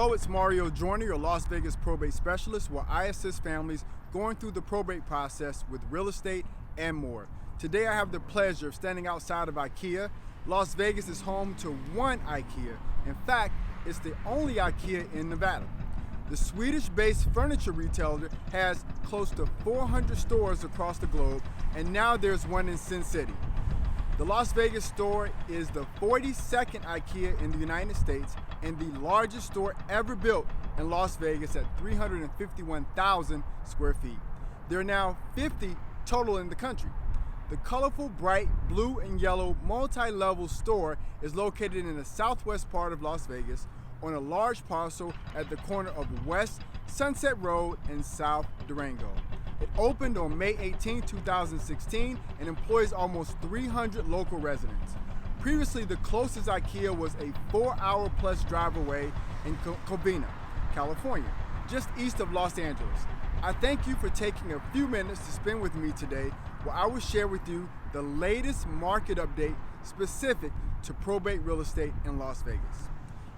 Hello, it's Mario Joyner, your Las Vegas probate specialist, where I assist families going through the probate process with real estate and more. Today I have the pleasure of standing outside of IKEA. Las Vegas is home to one IKEA. In fact, it's the only IKEA in Nevada. The Swedish-based furniture retailer has close to 400 stores across the globe, and now there's one in Sin City. The Las Vegas store is the 42nd IKEA in the United States and the largest store ever built in Las Vegas at 351,000 square feet. There are now 50 total in the country. The colorful, bright blue and yellow multi-level store is located in the southwest part of Las Vegas on a large parcel at the corner of West Sunset Road and South Durango. It opened on May 18, 2016 and employs almost 300 local residents. Previously, the closest IKEA was a 4-hour plus drive away in Covina, California, just east of Los Angeles. I thank you for taking a few minutes to spend with me today, where I will share with you the latest market update specific to probate real estate in Las Vegas.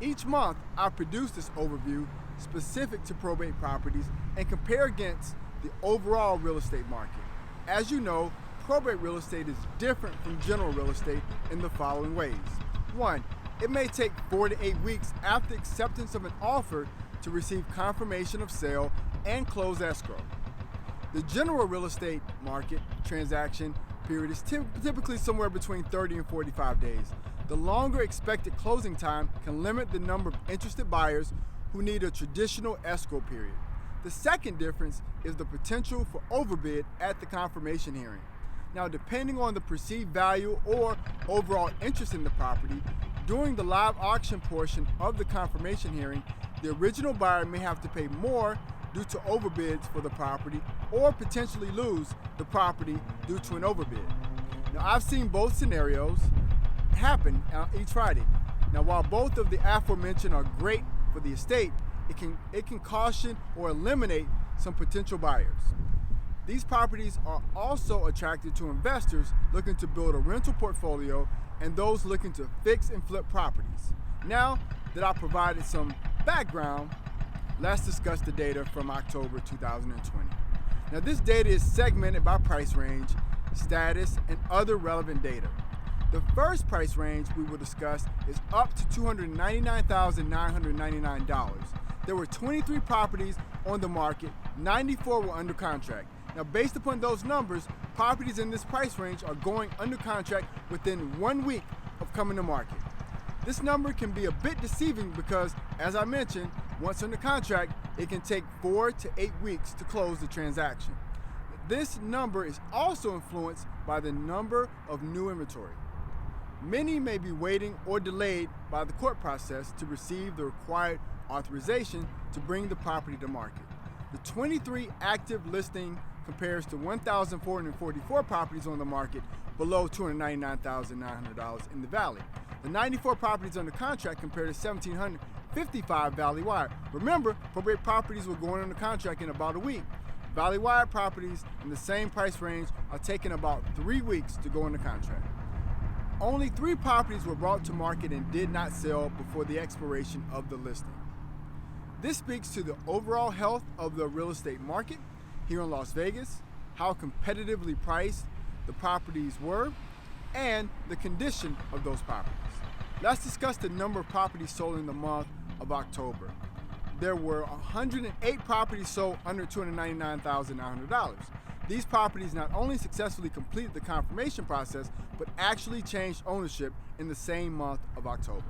Each month, I produce this overview specific to probate properties and compare against the overall real estate market. As you know, probate real estate is different from general real estate in the following ways. 1, it may take 4 to 8 weeks after acceptance of an offer to receive confirmation of sale and close escrow. The general real estate market transaction period is typically somewhere between 30 and 45 days. The longer expected closing time can limit the number of interested buyers who need a traditional escrow period. The second difference is the potential for overbid at the confirmation hearing. Now, depending on the perceived value or overall interest in the property, during the live auction portion of the confirmation hearing, the original buyer may have to pay more due to overbids for the property or potentially lose the property due to an overbid. Now, I've seen both scenarios happen each Friday. Now, while both of the aforementioned are great for the estate, it can caution or eliminate some potential buyers. These properties are also attractive to investors looking to build a rental portfolio and those looking to fix and flip properties. Now that I've provided some background, let's discuss the data from October 2020. Now, this data is segmented by price range, status, and other relevant data. The first price range we will discuss is up to $299,999. There were 23 properties on the market, 94 were under contract. Now, based upon those numbers, properties in this price range are going under contract within 1 week of coming to market. This number can be a bit deceiving because, as I mentioned, once under contract, it can take 4 to 8 weeks to close the transaction. This number is also influenced by the number of new inventory. Many may be waiting or delayed by the court process to receive the required authorization to bring the property to market. The 23 active listing compares to 1,444 properties on the market below $299,900 in the Valley. The 94 properties under contract compare to 1,755 Valley-wide. Remember, probate properties were going under contract in about a week. Valley-wide properties in the same price range are taking about 3 weeks to go under contract. Only 3 properties were brought to market and did not sell before the expiration of the listing. This speaks to the overall health of the real estate market here in Las Vegas, how competitively priced the properties were, and the condition of those properties. Let's discuss the number of properties sold in the month of October. There were 108 properties sold under $299,900. These properties not only successfully completed the confirmation process, but actually changed ownership in the same month of October.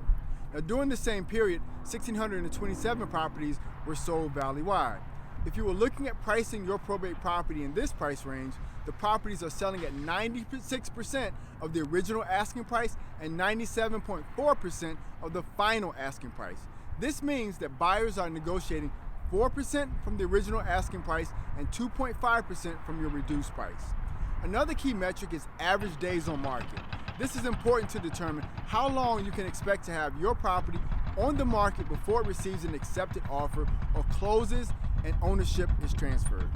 Now, during the same period, 1,627 properties were sold valley-wide. If you were looking at pricing your probate property in this price range, the properties are selling at 96% of the original asking price and 97.4% of the final asking price. This means that buyers are negotiating 4% from the original asking price and 2.5% from your reduced price. Another key metric is average days on market. This is important to determine how long you can expect to have your property on the market before it receives an accepted offer or closes and ownership is transferred.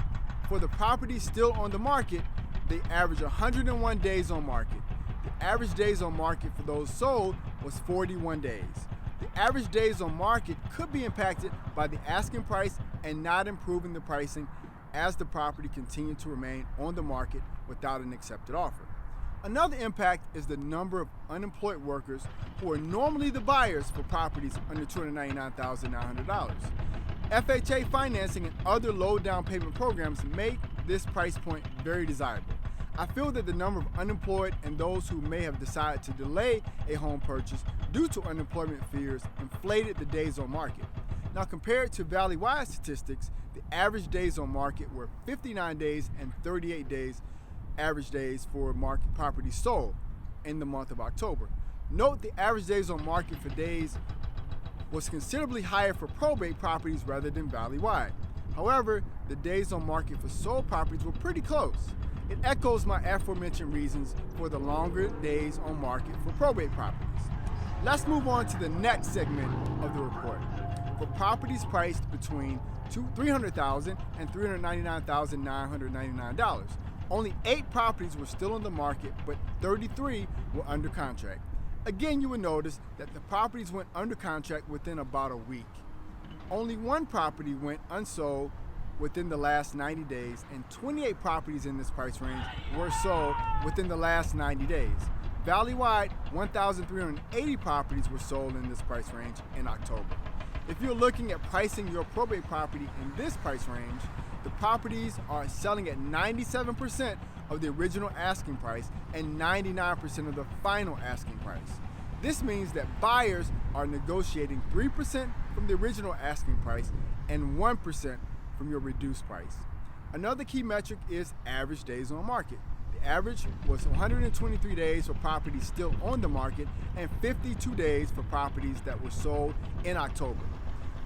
For the properties still on the market, they average 101 days on market. The average days on market for those sold was 41 days. The average days on market could be impacted by the asking price and not improving the pricing as the property continues to remain on the market without an accepted offer. Another impact is the number of unemployed workers who are normally the buyers for properties under $299,900. FHA financing and other low down payment programs make this price point very desirable. I feel that the number of unemployed and those who may have decided to delay a home purchase due to unemployment fears inflated the days on market. Now, compared to valley-wide statistics, the average days on market were 59 days and 38 days average days for market properties sold in the month of October. Note the average days on market for days was considerably higher for probate properties rather than valley-wide. However, the days on market for sold properties were pretty close. It echoes my aforementioned reasons for the longer days on market for probate properties. Let's move on to the next segment of the report. For properties priced between $300,000 and $399,999, only 8 properties were still on the market, but 33 were under contract. Again, you will notice that the properties went under contract within about a week. Only 1 property went unsold within the last 90 days, and 28 properties in this price range were sold within the last 90 days. Valley-wide, 1,380 properties were sold in this price range in October. If you're looking at pricing your probate property in this price range, the properties are selling at 97% of the original asking price and 99% of the final asking price. This means that buyers are negotiating 3% from the original asking price and 1% from your reduced price. Another key metric is average days on market. The average was 123 days for properties still on the market and 52 days for properties that were sold in October.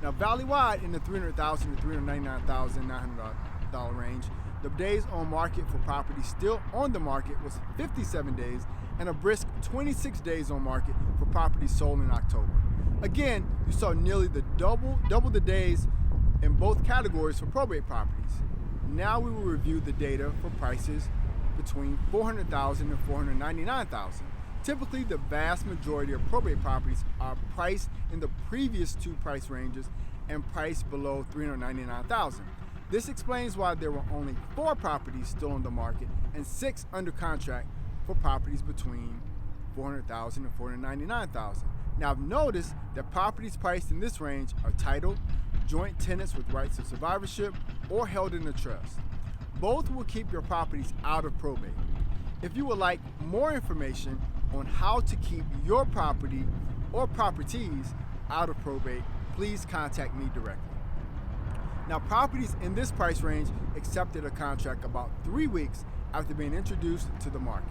Now, valley-wide in the $300,000 to $399,900 range, the days on market for properties still on the market was 57 days and a brisk 26 days on market for properties sold in October. Again, you saw nearly the double the days in both categories for probate properties. Now we will review the data for prices between $400,000 and $499,000. Typically, the vast majority of probate properties are priced in the previous 2 price ranges and priced below $399,000. This explains why there were only 4 properties still on the market and 6 under contract for properties between $400,000 and $499,000. Now, I've noticed that properties priced in this range are titled, joint tenants with rights of survivorship, or held in a trust. Both will keep your properties out of probate. If you would like more information on how to keep your property or properties out of probate, please contact me directly. Now, properties in this price range accepted a contract about 3 weeks after being introduced to the market.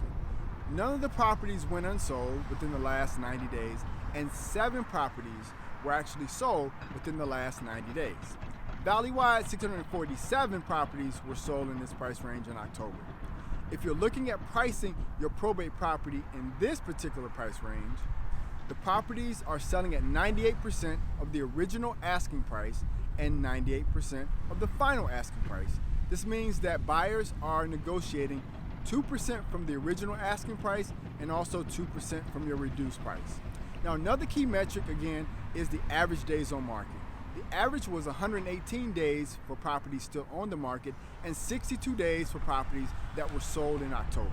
None of the properties went unsold within the last 90 days, and 7 properties were actually sold within the last 90 days. Valley-wide, 647 properties were sold in this price range in October. If you're looking at pricing your probate property in this particular price range, the properties are selling at 98% of the original asking price and 98% of the final asking price. This means that buyers are negotiating 2% from the original asking price and also 2% from your reduced price. Now, another key metric again is the average days on market. The average was 118 days for properties still on the market and 62 days for properties that were sold in October.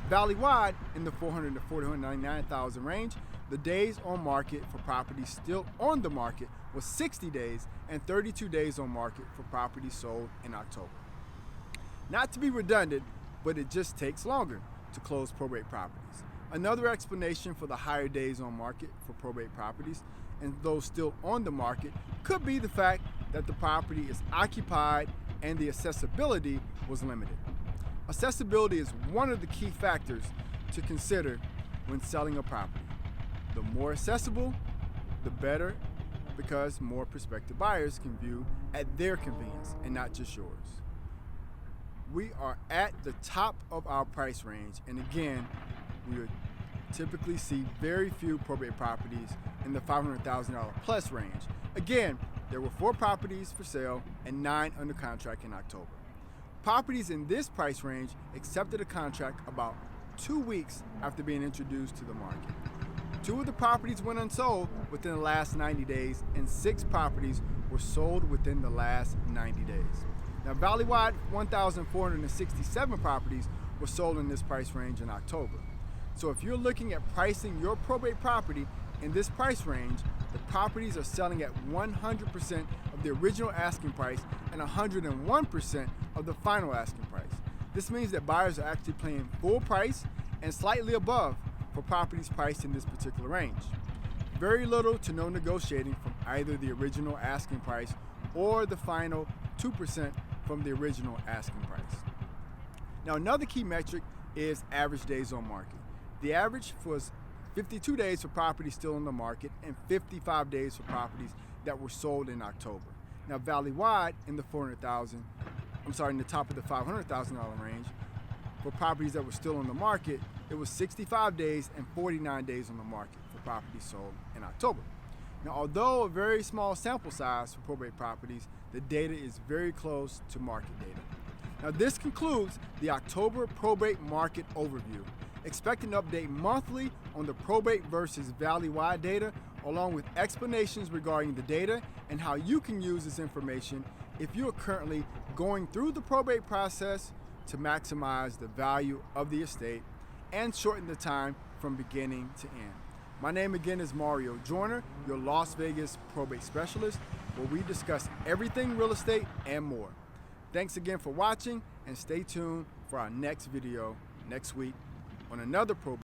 Valley-wide, in the $400,000 to $499,000 range, the days on market for properties still on the market was 60 days and 32 days on market for properties sold in October. Not to be redundant, but it just takes longer to close probate properties. Another explanation for the higher days on market for probate properties and those still on the market could be the fact that the property is occupied and the accessibility was limited. Accessibility is one of the key factors to consider when selling a property. The more accessible, the better, because more prospective buyers can view at their convenience and not just yours. We are at the top of our price range, and again, we would typically see very few probate properties in the $500,000 plus range. Again, there were 4 properties for sale and 9 under contract in October. Properties in this price range accepted a contract about 2 weeks after being introduced to the market. 2 of the properties went unsold within the last 90 days, and 6 properties were sold within the last 90 days. Now, valley-wide, 1,467 properties were sold in this price range in October. So if you're looking at pricing your probate property in this price range, the properties are selling at 100% of the original asking price and 101% of the final asking price. This means that buyers are actually paying full price and slightly above for properties priced in this particular range. Very little to no negotiating from either the original asking price or the final 2% from the original asking price. Now, another key metric is average days on market. The average was 52 days for properties still on the market and 55 days for properties that were sold in October. Now, valley-wide in the in the top of the $500,000 range, for properties that were still on the market, it was 65 days and 49 days on the market for properties sold in October. Now, although a very small sample size for probate properties, the data is very close to market data. Now, this concludes the October probate market overview. Expect an update monthly on the probate versus valley-wide data, along with explanations regarding the data and how you can use this information if you are currently going through the probate process to maximize the value of the estate and shorten the time from beginning to end. My name again is Mario Joyner, your Las Vegas probate specialist, where we discuss everything real estate and more. Thanks again for watching, and stay tuned for our next video next week on another probate